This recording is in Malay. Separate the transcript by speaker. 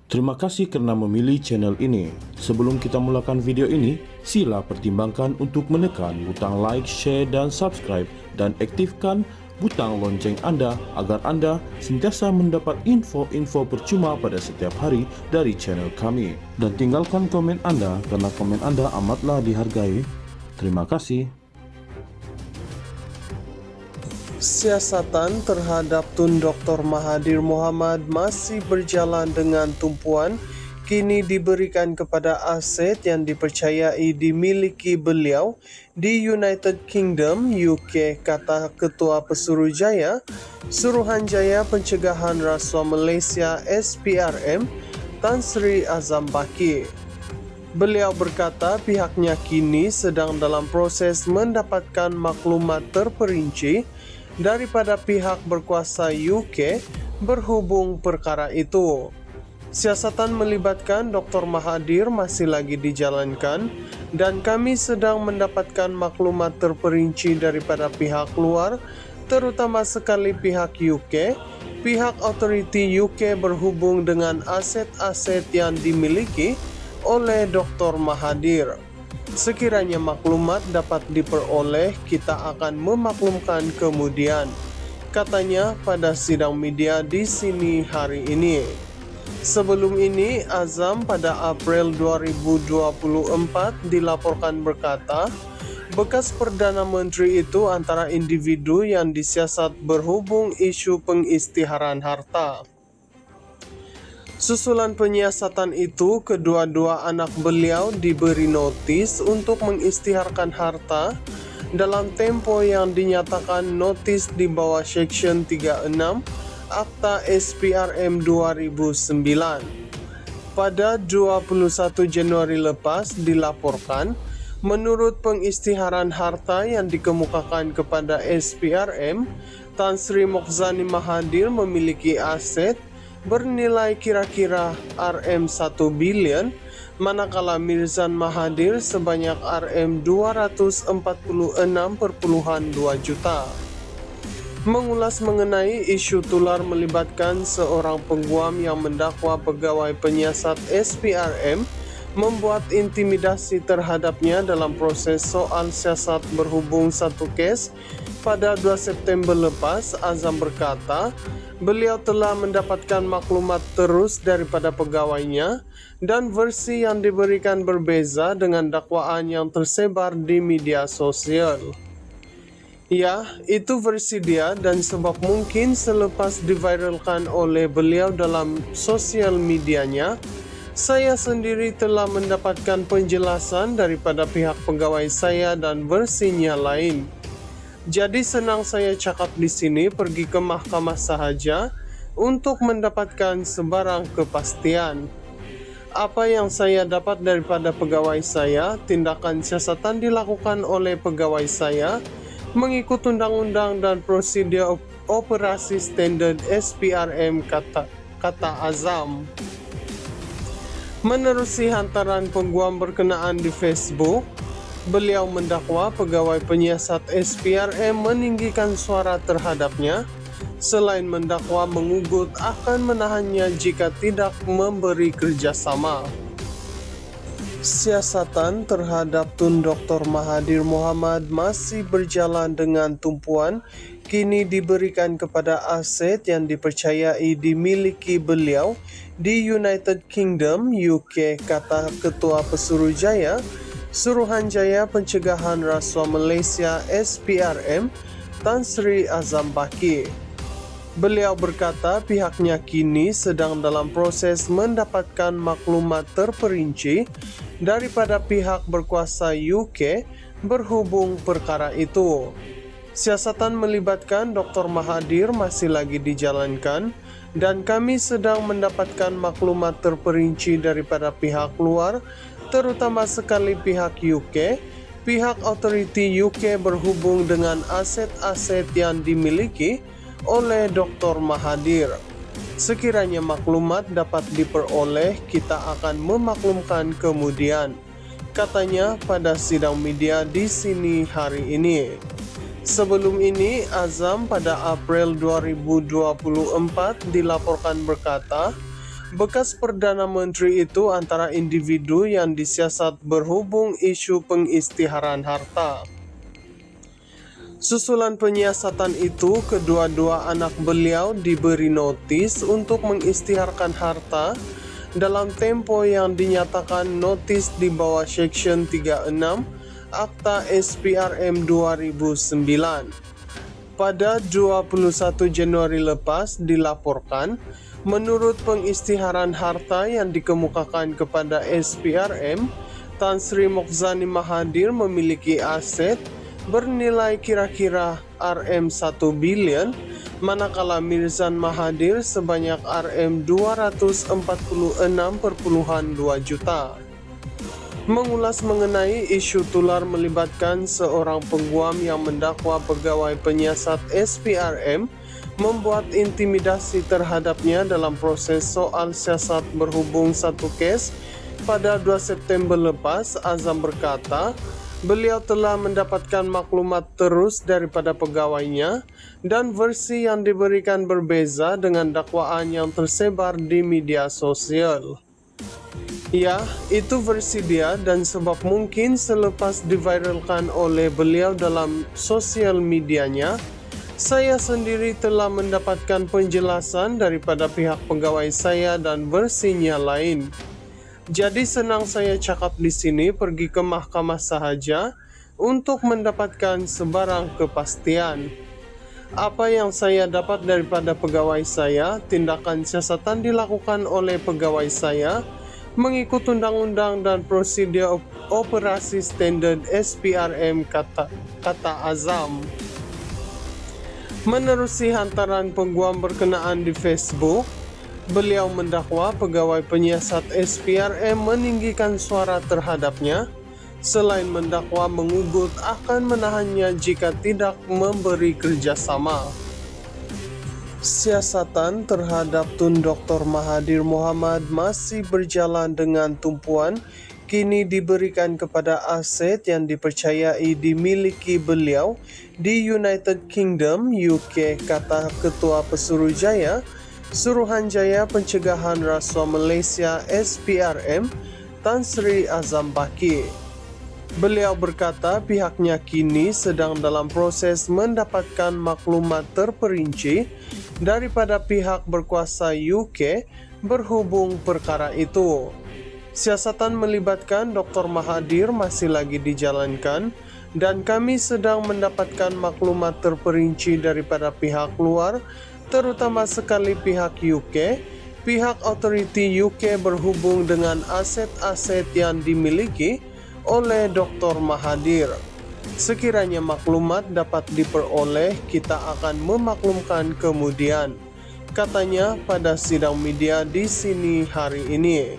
Speaker 1: Terima kasih kerana memilih channel ini. Sebelum kita mulakan video ini, sila pertimbangkan untuk menekan butang like, share dan subscribe dan aktifkan butang lonceng anda agar anda sentiasa mendapat info-info percuma pada setiap hari dari channel kami. Dan tinggalkan komen anda kerana komen anda amatlah dihargai. Terima kasih.
Speaker 2: Siasatan terhadap Tun Dr. Mahathir Mohamad masih berjalan dengan tumpuan. Kini diberikan kepada aset yang dipercayai dimiliki beliau di United Kingdom, UK, kata Ketua Pesuruhjaya Suruhanjaya Pencegahan Rasuah Malaysia SPRM, Tan Sri Azam Baki. Beliau berkata pihaknya kini sedang dalam proses mendapatkan maklumat terperinci daripada pihak berkuasa UK berhubung perkara itu. Siasatan melibatkan Dr. Mahathir masih lagi dijalankan dan kami sedang mendapatkan maklumat terperinci daripada pihak luar, terutama sekali pihak UK. Pihak otoriti UK berhubung dengan aset-aset yang dimiliki oleh Dr. Mahathir. Sekiranya maklumat dapat diperoleh, kita akan memaklumkan kemudian, katanya pada sidang media di sini hari ini. Sebelum ini, Azam pada April 2024 dilaporkan berkata, bekas Perdana Menteri itu antara individu yang disiasat berhubung isu pengisytiharan harta. Susulan penyiasatan itu, kedua-dua anak beliau diberi notis untuk mengisytiharkan harta dalam tempoh yang dinyatakan notis di bawah Seksyen 36 Akta SPRM 2009. Pada 21 Januari lepas dilaporkan, menurut pengisytiharan harta yang dikemukakan kepada SPRM, Tan Sri Mokhzani Mahathir memiliki aset bernilai kira-kira RM1 bilion, manakala Mirzan Mahathir sebanyak RM246.2 juta. Mengulas mengenai isu tular melibatkan seorang pengguam yang mendakwa pegawai penyiasat SPRM membuat intimidasi terhadapnya dalam proses soal siasat berhubung satu kes pada 2 September lepas, Azam berkata, beliau telah mendapatkan maklumat terus daripada pegawainya dan versi yang diberikan berbeza dengan dakwaan yang tersebar di media sosial. Ya, itu versi dia dan sebab mungkin selepas diviralkan oleh beliau dalam sosial medianya, saya sendiri telah mendapatkan penjelasan daripada pihak pegawai saya dan versinya lain. Jadi senang saya cakap di sini, pergi ke mahkamah sahaja untuk mendapatkan sebarang kepastian. Apa yang saya dapat daripada pegawai saya, tindakan siasatan dilakukan oleh pegawai saya mengikut undang-undang dan prosedur operasi standard SPRM, kata Azam. Menerusi hantaran pengguam berkenaan di Facebook, beliau mendakwa pegawai penyiasat SPRM meninggikan suara terhadapnya, selain mendakwa mengugut akan menahannya jika tidak memberi kerjasama. Siasatan terhadap Tun Dr. Mahathir Mohamad masih berjalan dengan tumpuan. Kini diberikan kepada aset yang dipercayai dimiliki beliau di United Kingdom, UK, kata Ketua Pesuruhjaya Suruhanjaya Pencegahan Rasuah Malaysia SPRM, Tan Sri Azam Baki. Beliau berkata pihaknya kini sedang dalam proses mendapatkan maklumat terperinci daripada pihak berkuasa UK berhubung perkara itu. Siasatan melibatkan Dr. Mahathir masih lagi dijalankan dan kami sedang mendapatkan maklumat terperinci daripada pihak luar, terutama sekali pihak UK. Pihak otoriti UK berhubung dengan aset-aset yang dimiliki oleh Dr. Mahathir. Sekiranya maklumat dapat diperoleh, kita akan memaklumkan kemudian, katanya pada sidang media di sini hari ini. Sebelum ini, Azam pada April 2024 dilaporkan berkata, Bekas Perdana Menteri itu antara individu yang disiasat berhubung isu pengisytiharan harta. Susulan penyiasatan itu, kedua-dua anak beliau diberi notis untuk mengisytiharkan harta dalam tempo yang dinyatakan notis di bawah Seksyen 36 Akta SPRM 2009. Pada 21 Januari lepas dilaporkan, menurut pengisytiharan harta yang dikemukakan kepada SPRM, Tan Sri Mokhzani Mahathir memiliki aset bernilai kira-kira Rm1 bilion, manakala Mirzan Mahathir sebanyak Rm246,2 juta. Mengulas mengenai isu tular melibatkan seorang pengguam yang mendakwa pegawai penyiasat SPRM membuat intimidasi terhadapnya dalam proses soal siasat berhubung satu kes pada 2 September lepas, Azam berkata, beliau telah mendapatkan maklumat terus daripada pegawainya dan versi yang diberikan berbeza dengan dakwaan yang tersebar di media sosial. Ya, itu versi dia dan sebab mungkin selepas diviralkan oleh beliau dalam sosial medianya, saya sendiri telah mendapatkan penjelasan daripada pihak pegawai saya dan versinya lain. Jadi senang saya cakap di sini pergi ke mahkamah sahaja untuk mendapatkan sebarang kepastian. Apa yang saya dapat daripada pegawai saya, tindakan siasatan dilakukan oleh pegawai saya mengikut undang-undang dan prosedur operasi standard SPRM, kata Azam. Menerusi hantaran pengguam berkenaan di Facebook, beliau mendakwa pegawai penyiasat SPRM meninggikan suara terhadapnya, selain mendakwa mengugut akan menahannya jika tidak memberi kerjasama. Siasatan terhadap Tun Dr. Mahathir Mohamad masih berjalan dengan tumpuan kini diberikan kepada aset yang dipercayai dimiliki beliau di United Kingdom, UK, kata Ketua Pesuruhjaya Suruhanjaya Pencegahan Rasuah Malaysia SPRM, Tan Sri Azam Baki. Beliau berkata pihaknya kini sedang dalam proses mendapatkan maklumat terperinci daripada pihak berkuasa UK berhubung perkara itu. Siasatan melibatkan Dr. Mahathir masih lagi dijalankan dan kami sedang mendapatkan maklumat terperinci daripada pihak luar, terutama sekali pihak UK, pihak otoriti UK berhubung dengan aset-aset yang dimiliki oleh Dr. Mahathir. Sekiranya maklumat dapat diperoleh, kita akan memaklumkan kemudian, katanya pada sidang media di sini hari ini.